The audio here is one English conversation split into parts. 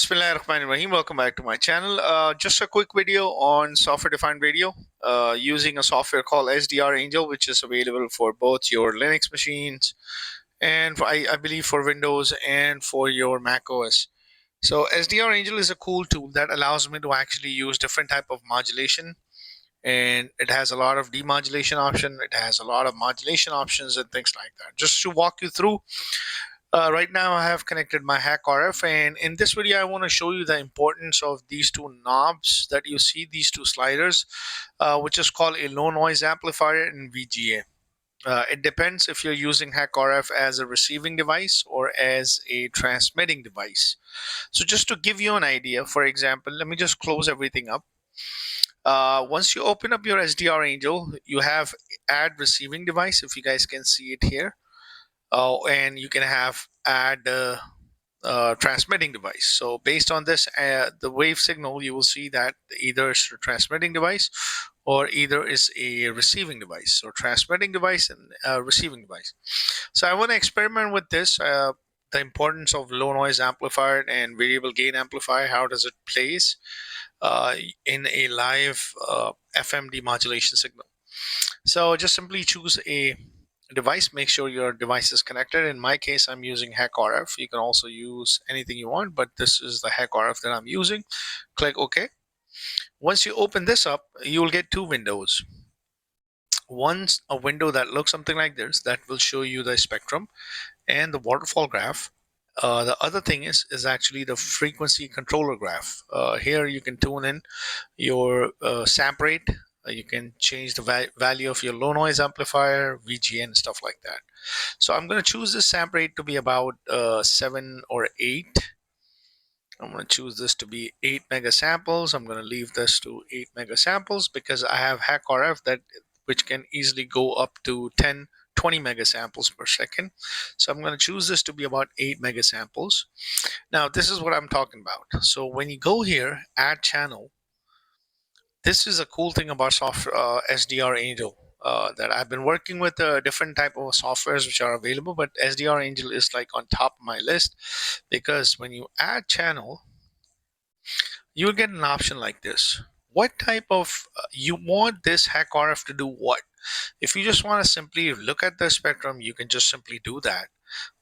Bismillahirrahmanirrahim. Welcome back to my channel. Just a quick video on software-defined radio using a software called SDRangel, which is available for both your Linux machines and I believe for Windows and for your Mac OS. So SDRangel is a cool tool that allows me to actually use different type of modulation, and it has a lot of demodulation option. It has a lot of modulation options and things like that. Just to walk you through. Right now I have connected my HackRF, and in this video I want to show you the importance of these two knobs that you see, these two sliders, which is called a low noise amplifier and VGA. It depends if you're using HackRF as a receiving device or as a transmitting device. So just to give you an idea, for example, let me just close everything up. Once you open up your SDRangel, you have add receiving device, if you guys can see it here. And you can have add transmitting device. So based on this, the wave signal, you will see that either it's a transmitting device or either is a receiving device. So transmitting device and receiving device. So I want to experiment with this, the importance of low noise amplifier and variable gain amplifier. How does it plays in a live FM demodulation signal? So just simply choose a device. Make sure your device is connected. In my case, I'm using HackRF. You can also use anything you want, but this is the HackRF that I'm using. Click OK. Once you open this up, you will get two windows. One's a window that looks something like this, that will show you the spectrum and the waterfall graph. The other thing is actually the frequency controller graph. Here you can tune in your sample rate. You can change the value of your low noise amplifier, VGA, and stuff like that. So I'm going to choose this sample rate to be about 7 or 8. I'm going to choose this to be 8 mega samples. I'm going to leave this to 8 mega samples because I have HackRF which can easily go up to 20 mega samples per second. So I'm going to choose this to be about 8 mega samples. Now this is what I'm talking about. So when you go here, add channel, this is a cool thing about SDRangel that I've been working with different type of softwares which are available, but SDRangel is like on top of my list because when you add channel, you'll get an option like this. What type of you want this HackRF to do what? If you just want to simply look at the spectrum, you can just simply do that.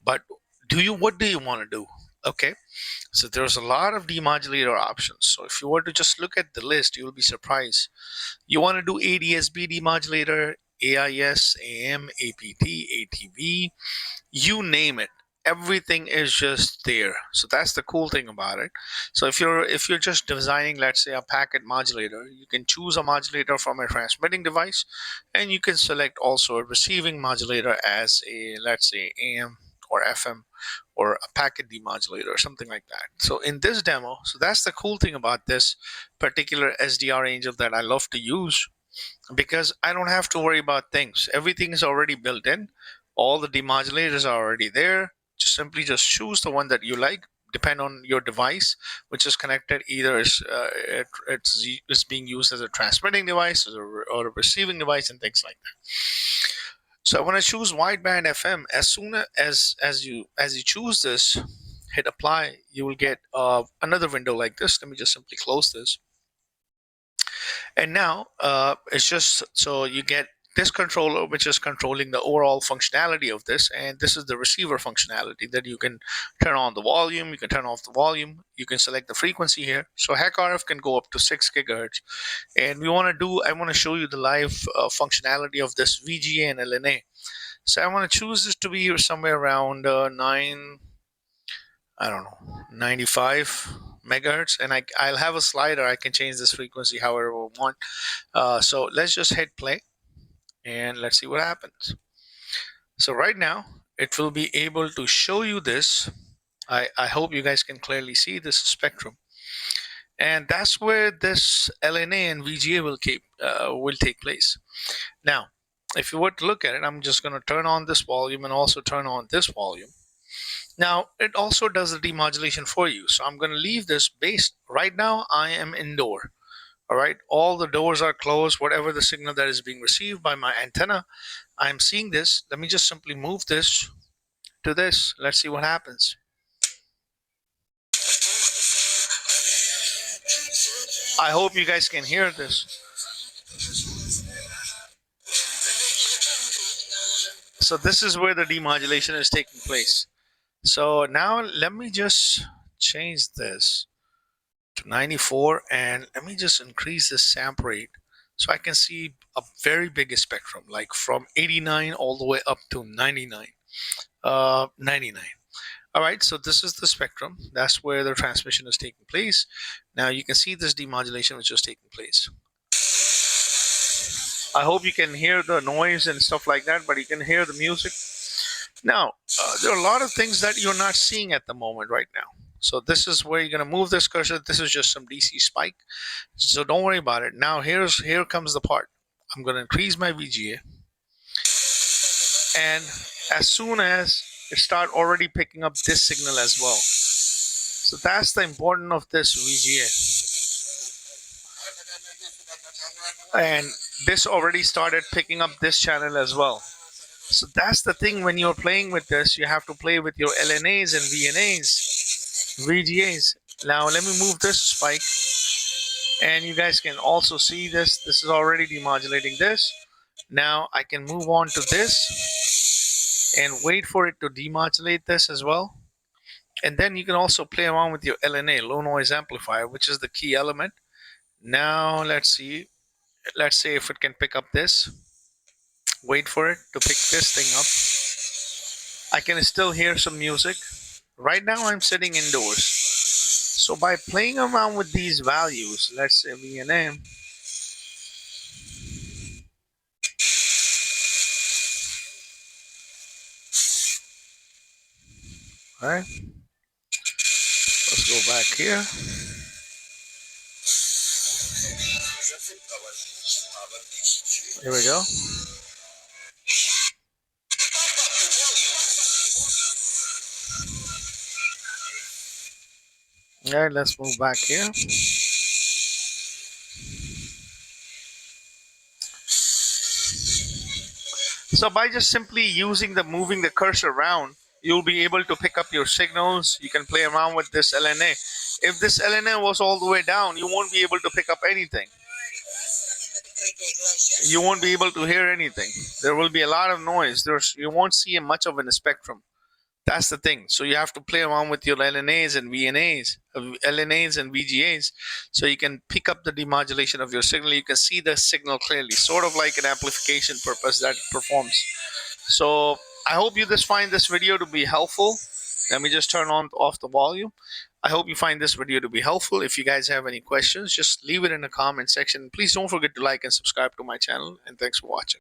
But what do you want to do? Okay, so there's a lot of demodulator options. So if you were to just look at the list, you'll be surprised. You want to do ADSB demodulator, AIS, AM, APT, ATV, you name it. Everything is just there. So that's the cool thing about it. So if you're just designing, let's say, a packet modulator, you can choose a modulator from a transmitting device, and you can select also a receiving modulator as a, let's say, AM or FM or a packet demodulator or something like that. So in this demo, so that's the cool thing about this particular SDRangel that I love to use, because I don't have to worry about things. Everything is already built in. All the demodulators are already there. Simply choose the one that you like, depend on your device which is connected. Either it's being used as a transmitting device or a receiving device and things like that. So when I choose wideband FM, as soon as you choose this, hit apply, you will get another window like this. Let me just simply close this. And now it's just so you get this controller which is controlling the overall functionality of this, and this is the receiver functionality that you can turn on the volume, you can turn off the volume, you can select the frequency here. So HackRF can go up to 6 gigahertz, and I want to show you the live functionality of this VGA and LNA. So I want to choose this to be somewhere around 95 megahertz, and I'll have a slider. I can change this frequency however I want. So let's just hit play and let's see what happens. So right now it will be able to show you this. I hope you guys can clearly see this spectrum, and that's where this LNA and VGA will take place. Now if you were to look at it, I'm just going to turn on this volume and also turn on this volume. Now it also does the demodulation for you. So I'm going to leave this base. Right now I am indoor. All right, all the doors are closed. Whatever the signal that is being received by my antenna, I'm seeing this. Let me just simply move this to this. Let's see what happens. I hope you guys can hear this. So this is where the demodulation is taking place. So now let me just change this to 94 and let me just increase the sample rate so I can see a very big spectrum, like from 89 all the way up to 99. 99. All right, so this is the spectrum. That's where the transmission is taking place. Now you can see this demodulation which is taking place. I hope you can hear the noise and stuff like that, but you can hear the music. Now, there are a lot of things that you're not seeing at the moment right now. So this is where you're going to move this cursor. This is just some DC spike. So don't worry about it. Now here comes the part. I'm going to increase my VGA. And as soon as it start already picking up this signal as well. So that's the importance of this VGA. And this already started picking up this channel as well. So that's the thing, when you're playing with this, you have to play with your LNAs and VGAs. Now let me move this spike. And you guys can also see this. This is already demodulating this. Now I can move on to this and wait for it to demodulate this as well. And then you can also play around with your LNA, low noise amplifier, which is the key element. Now let's see. Let's say if it can pick up this. Wait for it to pick this thing up. I can still hear some music. Right now I'm sitting indoors. So by playing around with these values, let's say VNA. All right. Let's go back here. Here we go. All right, let's move back here. So by just simply moving the cursor around, you'll be able to pick up your signals. You can play around with this LNA. If this LNA was all the way down, you won't be able to pick up anything. You won't be able to hear anything. There will be a lot of noise. You won't see much of a spectrum. That's the thing. So you have to play around with your LNAs and LNAs and VGAs, so you can pick up the demodulation of your signal. You can see the signal clearly, sort of like an amplification purpose that it performs. So I hope you find this video to be helpful. Let me just turn off the volume. I hope you find this video to be helpful. If you guys have any questions, just leave it in the comment section. Please don't forget to like and subscribe to my channel, and thanks for watching.